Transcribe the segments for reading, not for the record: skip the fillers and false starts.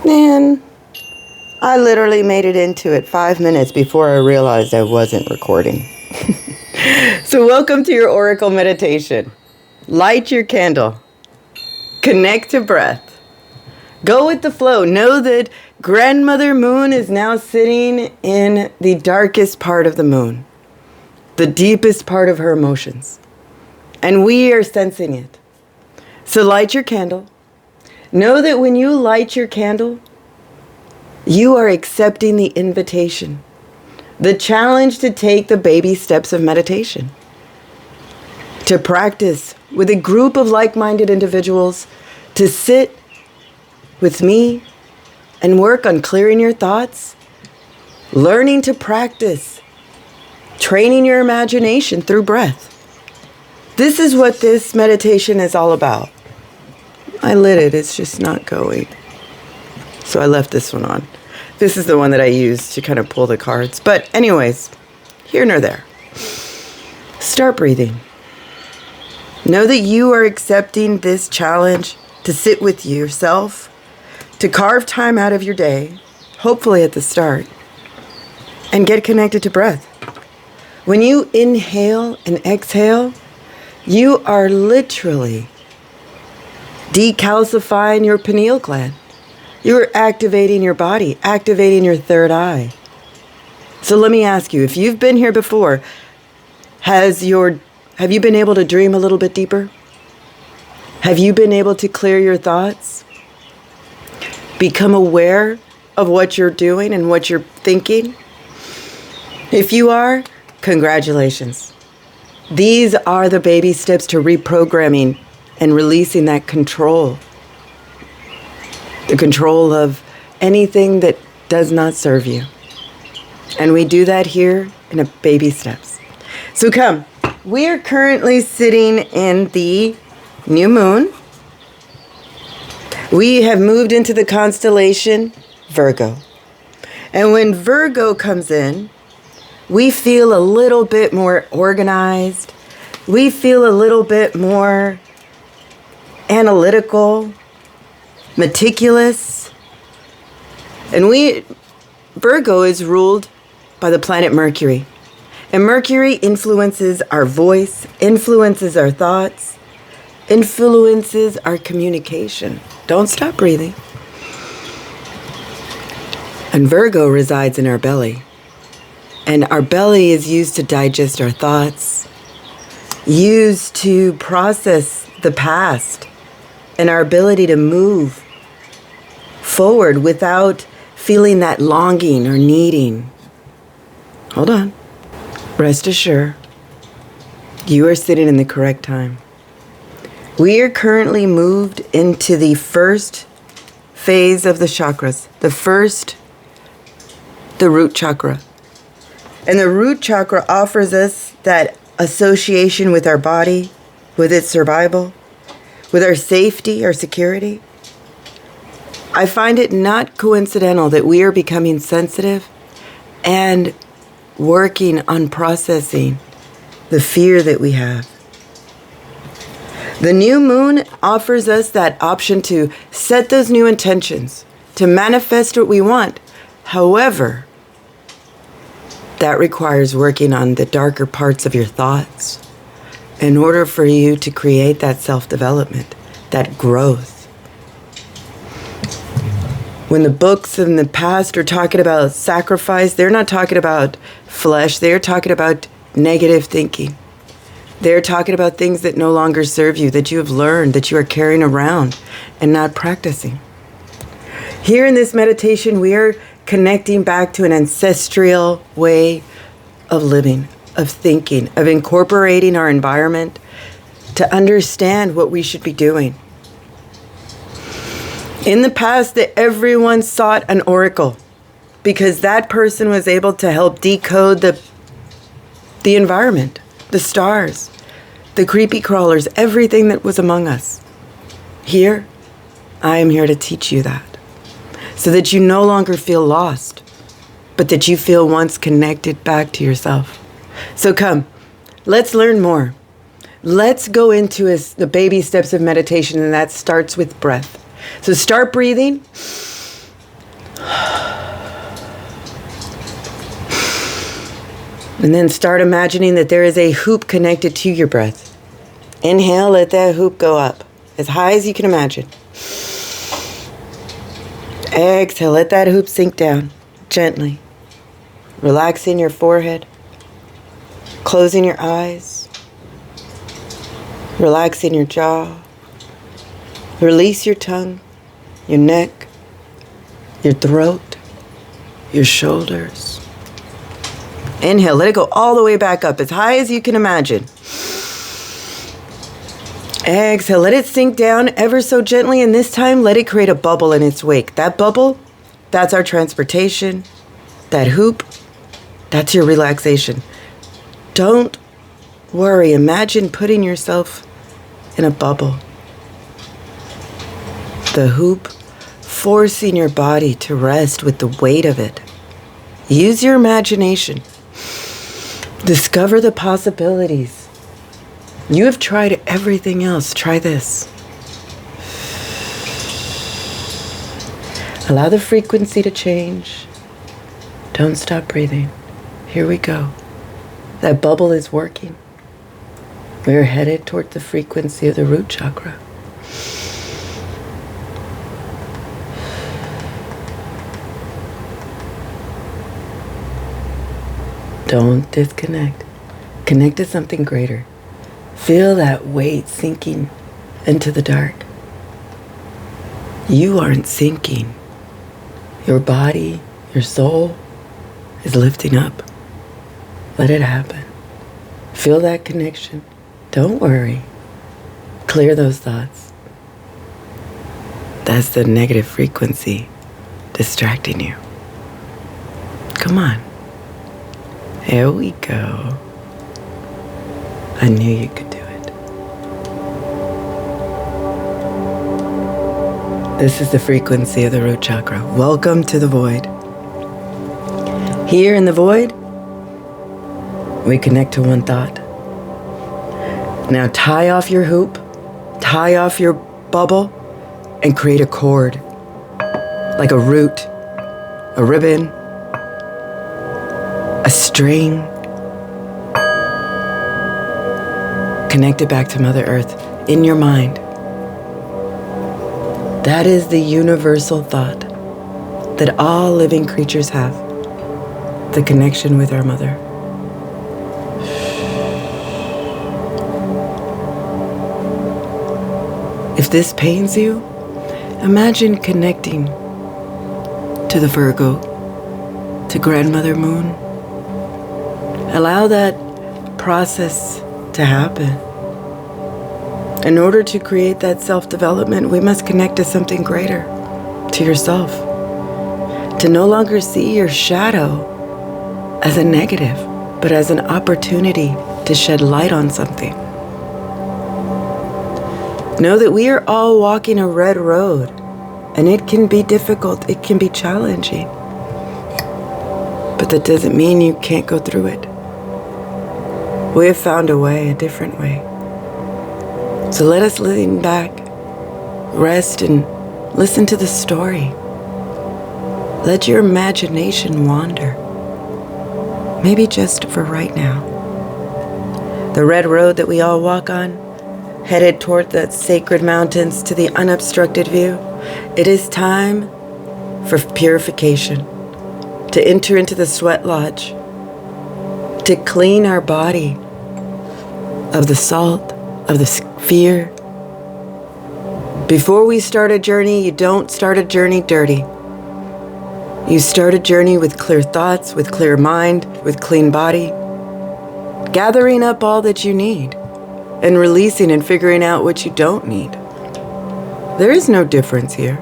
Man, I literally made it into it 5 minutes before I realized I wasn't recording. So welcome to your Oracle meditation. Light your candle. Connect to breath. Go with the flow. Know that Grandmother Moon is now sitting in the darkest part of the moon, the deepest part of her emotions. And we are sensing it. So light your candle. Know that when you light your candle, you are accepting the invitation, the challenge to take the baby steps of meditation, to practice with a group of like-minded individuals, to sit with me and work on clearing your thoughts, learning to practice, training your imagination through breath. This is what this meditation is all about. I lit it, it's just not going. So I left this one on. This is the one that I use to kind of pull the cards. But anyways, here nor there. Start breathing. Know that you are accepting this challenge to sit with yourself, to carve time out of your day, hopefully at the start, and get connected to breath. When you inhale and exhale, you are literally decalcifying your pineal gland. You're activating your body, activating your third eye. So let me ask you, if you've been here before, have you been able to dream a little bit deeper? Have you been able to clear your thoughts? Become aware of what you're doing and what you're thinking? If you are, congratulations. These are the baby steps to reprogramming and releasing that control. The control of anything that does not serve you. And we do that here in a baby steps. So come, we are currently sitting in the new moon. We have moved into the constellation Virgo. And when Virgo comes in, we feel a little bit more organized. We feel a little bit more analytical, meticulous. And Virgo is ruled by the planet Mercury. And Mercury influences our voice, influences our thoughts, influences our communication. Don't stop breathing. And Virgo resides in our belly. And our belly is used to digest our thoughts, used to process the past, and our ability to move forward without feeling that longing or needing. Hold on. Rest assured, you are sitting in the correct time. We are currently moved into the first phase of the chakras, the root chakra. And the root chakra offers us that association with our body, with its survival, with our safety, our security. I find it not coincidental that we are becoming sensitive and working on processing the fear that we have. The new moon offers us that option to set those new intentions, to manifest what we want. However, that requires working on the darker parts of your thoughts in order for you to create that self-development, that growth. When the books in the past are talking about sacrifice, they're not talking about flesh, they're talking about negative thinking. They're talking about things that no longer serve you, that you have learned, that you are carrying around and not practicing. Here in this meditation, we are connecting back to an ancestral way of living, of thinking, of incorporating our environment to understand what we should be doing. In the past, that everyone sought an oracle because that person was able to help decode the environment, the stars, the creepy crawlers, everything that was among us. Here, I am here to teach you that so that you no longer feel lost, but that you feel once connected back to yourself. So come, let's learn more. Let's go into the baby steps of meditation, and that starts with breath. So start breathing. And then start imagining that there is a hoop connected to your breath. Inhale, let that hoop go up as high as you can imagine. Exhale, let that hoop sink down gently. Relaxing your forehead. Closing your eyes. Relaxing your jaw. Release your tongue, your neck, your throat, your shoulders. Inhale, let it go all the way back up as high as you can imagine. Exhale, let it sink down ever so gently, and this time let it create a bubble in its wake. That bubble, that's our transportation. That hoop, that's your relaxation. Don't worry, imagine putting yourself in a bubble. The hoop, forcing your body to rest with the weight of it. Use your imagination. Discover the possibilities. You have tried everything else. Try this. Allow the frequency to change. Don't stop breathing. Here we go. That bubble is working. We're headed toward the frequency of the root chakra. Don't disconnect. Connect to something greater. Feel that weight sinking into the dark. You aren't sinking. Your body, your soul is lifting up. Let it happen. Feel that connection. Don't worry. Clear those thoughts. That's the negative frequency distracting you. Come on. There we go. I knew you could do it. This is the frequency of the root chakra. Welcome to the void. Here in the void, we connect to one thought. Now tie off your hoop, tie off your bubble, and create a cord. Like a root, a ribbon, a string. Connect it back to Mother Earth in your mind. That is the universal thought that all living creatures have. The connection with our mother. If this pains you, imagine connecting to the Virgo, to Grandmother Moon. Allow that process to happen. In order to create that self-development, we must connect to something greater, to yourself. To no longer see your shadow as a negative, but as an opportunity to shed light on something. Know that we are all walking a red road, and it can be difficult, it can be challenging. But that doesn't mean you can't go through it. We have found a way, a different way. So let us lean back, rest, and listen to the story. Let your imagination wander. Maybe just for right now. The red road that we all walk on, headed toward the sacred mountains to the unobstructed view. It is time for purification, to enter into the sweat lodge, to clean our body of the salt, of the fear. Before we start a journey, you don't start a journey dirty. You start a journey with clear thoughts, with clear mind, with clean body, gathering up all that you need and releasing and figuring out what you don't need. There is no difference here.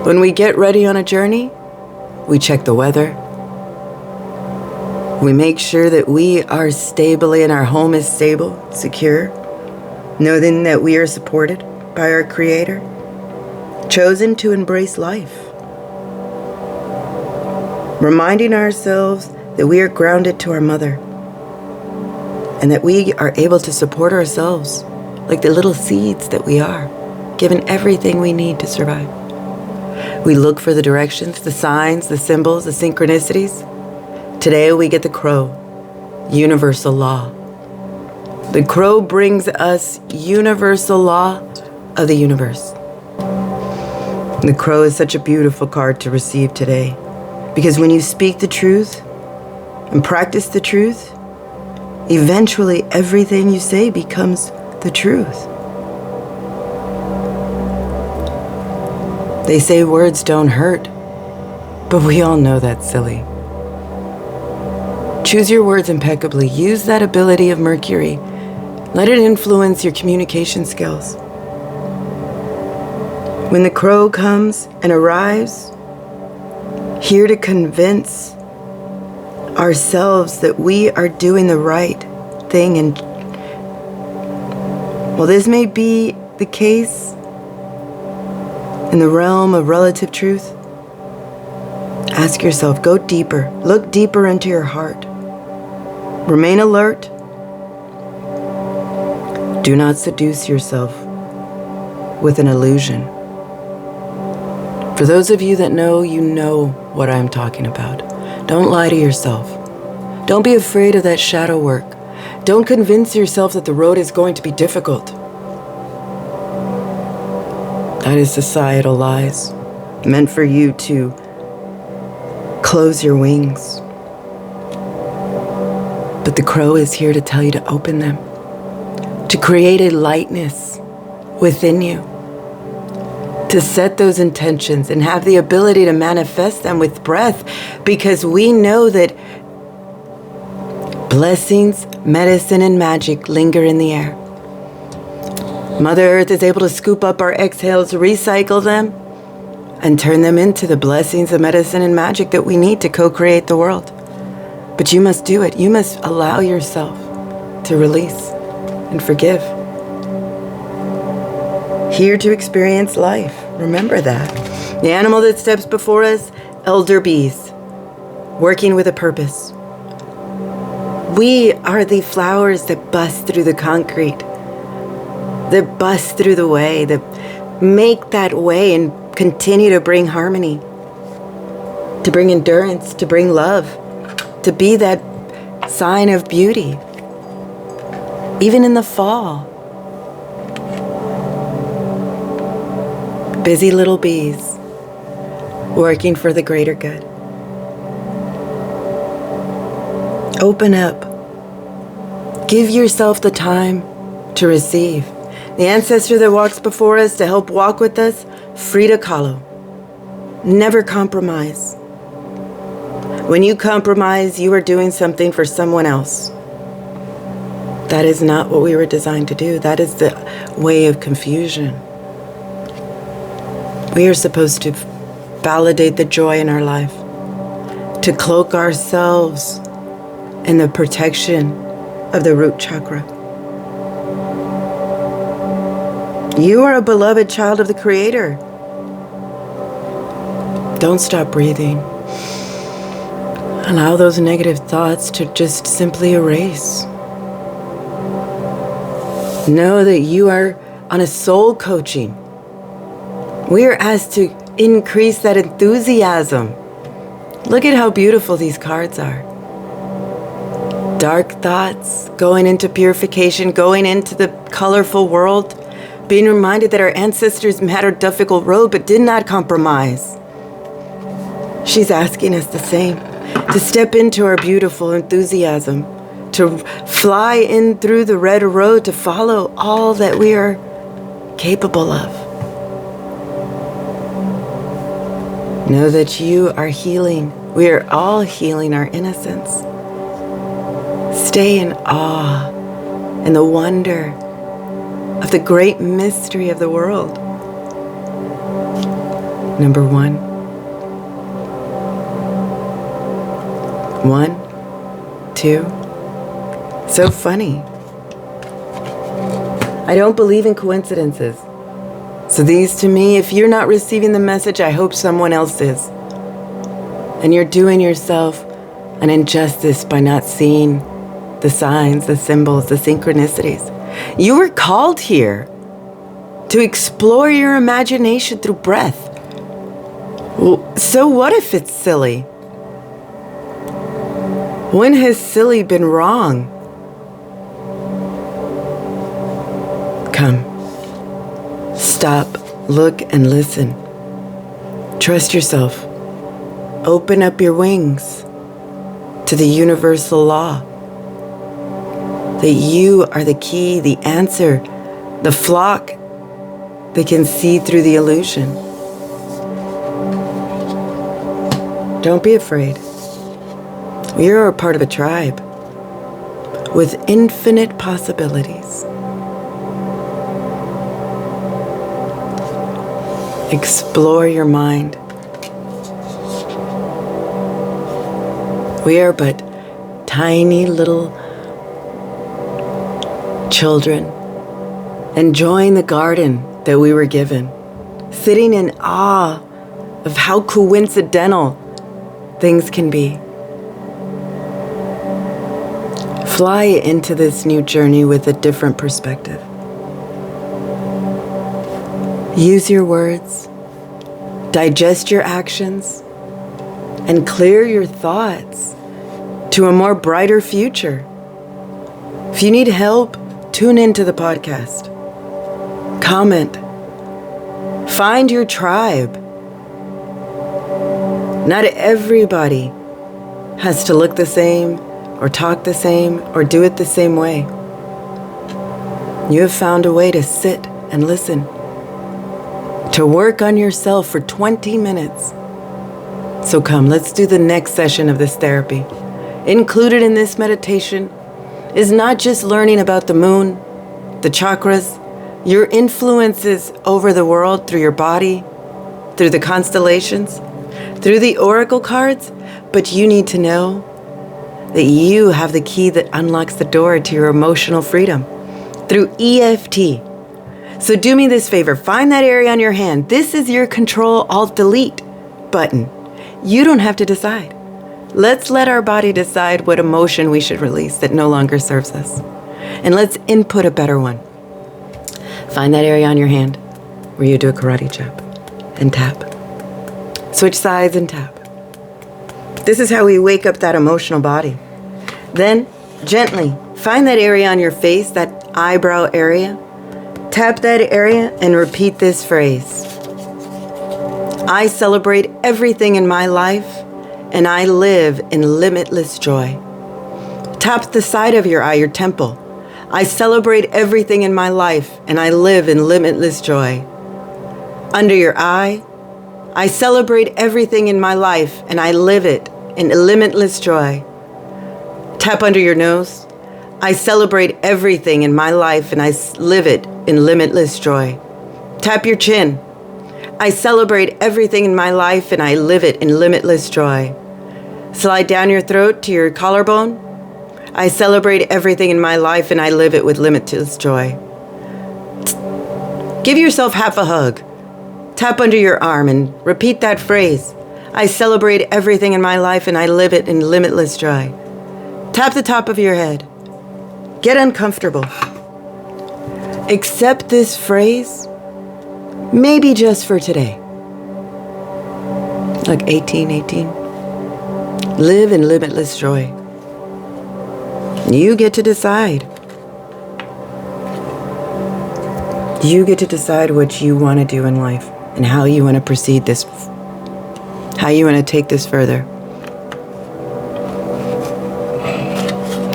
When we get ready on a journey, we check the weather. We make sure that we are stably and our home is stable, secure, knowing that we are supported by our Creator, chosen to embrace life. Reminding ourselves that we are grounded to our mother and that we are able to support ourselves like the little seeds that we are, given everything we need to survive. We look for the directions, the signs, the symbols, the synchronicities Today we get the crow, universal law. The crow brings us universal law of the universe. The crow is such a beautiful card to receive today, because when you speak the truth and practice the truth, eventually everything you say becomes the truth. They say words don't hurt, but we all know that's silly. Choose your words impeccably. Use that ability of Mercury. Let it influence your communication skills. When the crow comes and arrives, here to convince ourselves that we are doing the right thing, and while this may be the case in the realm of relative truth, ask yourself, go deeper, look deeper into your heart. Remain alert. Do not seduce yourself with an illusion. For those of you that know, you know what I'm talking about. Don't lie to yourself. Don't be afraid of that shadow work. Don't convince yourself that the road is going to be difficult. That is societal lies, meant for you to close your wings. But the crow is here to tell you to open them, to create a lightness within you, to set those intentions and have the ability to manifest them with breath, because we know that blessings, medicine, and magic linger in the air. Mother Earth is able to scoop up our exhales, recycle them, and turn them into the blessings, the medicine, and magic that we need to co-create the world. But you must do it. You must allow yourself to release and forgive. Here to experience life. Remember that. The animal that steps before us, elder bees, working with a purpose. We are the flowers that bust through the concrete, that bust through the way, that make that way and continue to bring harmony, to bring endurance, to bring love, to be that sign of beauty, even in the fall. Busy little bees working for the greater good. Open up. Give yourself the time to receive. The ancestor that walks before us to help walk with us, Frida Kahlo. Never compromise. When you compromise, you are doing something for someone else. That is not what we were designed to do. That is the way of confusion. We are supposed to validate the joy in our life, to cloak ourselves in the protection of the root chakra. You are a beloved child of the Creator. Don't stop breathing. Allow those negative thoughts to just simply erase. Know that you are on a soul coaching. We are asked to increase that enthusiasm. Look at how beautiful these cards are. Dark thoughts, going into purification, going into the colorful world, being reminded that our ancestors had a difficult road but did not compromise. She's asking us the same, to step into our beautiful enthusiasm, to fly in through the red road, to follow all that we are capable of. Know that you are healing. We are all healing our innocence. Stay in awe and the wonder of the great mystery of the world. Number 1. 1, 2. So funny. I don't believe in coincidences. So these to me, if you're not receiving the message, I hope someone else is. And you're doing yourself an injustice by not seeing the signs, the symbols, the synchronicities. You were called here to explore your imagination through breath. So what if it's silly? When has silly been wrong? Come. Stop, look, and listen. Trust yourself. Open up your wings to the universal law. That you are the key, the answer, the flock that can see through the illusion. Don't be afraid. You're a part of a tribe with infinite possibilities. Explore your mind. We are but tiny little children enjoying the garden that we were given, sitting in awe of how coincidental things can be. Fly into this new journey with a different perspective. Use your words, digest your actions, and clear your thoughts to a more brighter future. If you need help, tune into the podcast. Comment. Find your tribe. Not everybody has to look the same, or talk the same, or do it the same way. You have found a way to sit and listen, to work on yourself for 20 minutes. So come, let's do the next session of this therapy. Included in this meditation is not just learning about the moon, the chakras, your influences over the world through your body, through the constellations, through the oracle cards, but you need to know that you have the key that unlocks the door to your emotional freedom through EFT. So do me this favor, find that area on your hand. This is your Control-Alt-Delete button. You don't have to decide. Let's let our body decide what emotion we should release that no longer serves us. And let's input a better one. Find that area on your hand where you do a karate chop and tap. Switch sides and tap. This is how we wake up that emotional body. Then, gently, find that area on your face, that eyebrow area. Tap that area and repeat this phrase. I celebrate everything in my life, and I live in limitless joy. Tap the side of your eye, your temple. I celebrate everything in my life, and I live in limitless joy. Under your eye, I celebrate everything in my life, and I live it in limitless joy. Tap under your nose. I celebrate everything in my life, and I live it in limitless joy. Tap your chin. I celebrate everything in my life, and I live it in limitless joy. Slide down your throat to your collarbone. I celebrate everything in my life, and I live it with limitless joy. Give yourself half a hug. Tap under your arm and repeat that phrase. I celebrate everything in my life, and I live it in limitless joy. Tap the top of your head. Get uncomfortable. Accept this phrase, maybe just for today. Like 18. Live in limitless joy. You get to decide. You get to decide what you want to do in life and how you want to proceed this, how you want to take this further.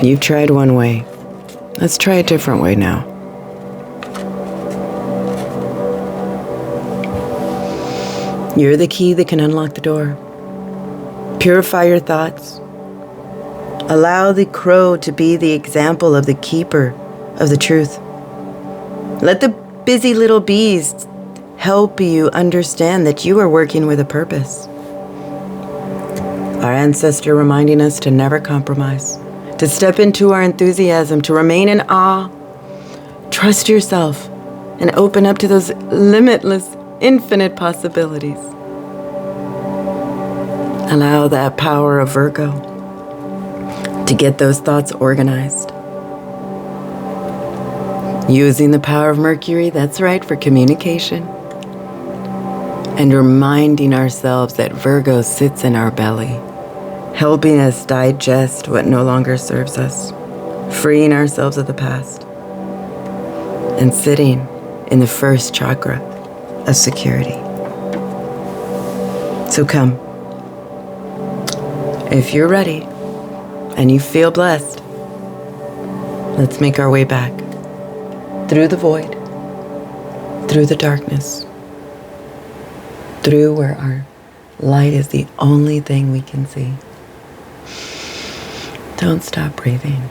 You've tried one way. Let's try a different way now. You're the key that can unlock the door. Purify your thoughts. Allow the crow to be the example of the keeper of the truth. Let the busy little bees help you understand that you are working with a purpose. Our ancestor reminding us to never compromise, to step into our enthusiasm, to remain in awe. Trust yourself and open up to those limitless, infinite possibilities. Allow that power of Virgo to get those thoughts organized. Using the power of Mercury, that's right, for communication. And reminding ourselves that Virgo sits in our belly, helping us digest what no longer serves us, freeing ourselves of the past, and sitting in the first chakra of security. So come, if you're ready and you feel blessed, let's make our way back through the void, through the darkness, through where our light is the only thing we can see. Don't stop breathing.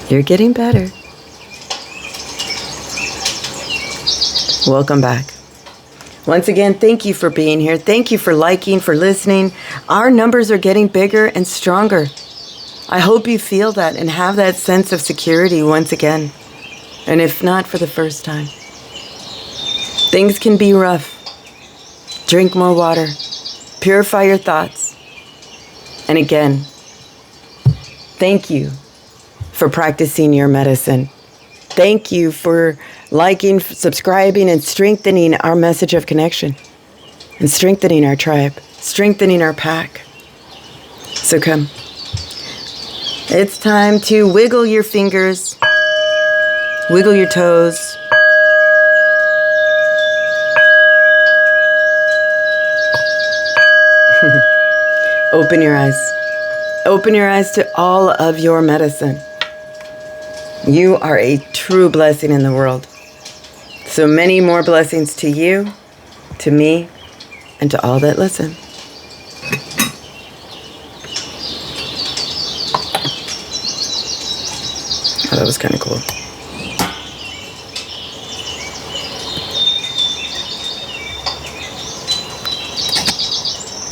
You're getting better. Welcome back. Once again, thank you for being here. Thank you for liking, for listening. Our numbers are getting bigger and stronger. I hope you feel that and have that sense of security once again. And if not, for the first time. Things can be rough. Drink more water. Purify your thoughts. And again, thank you for practicing your medicine. Thank you for liking, subscribing, and strengthening our message of connection, and strengthening our tribe, strengthening our pack. So come. It's time to wiggle your fingers, wiggle your toes. Open your eyes. Open your eyes to all of your medicine. You are a true blessing in the world. So many more blessings to you, to me, and to all that listen. Oh, that was kind of cool.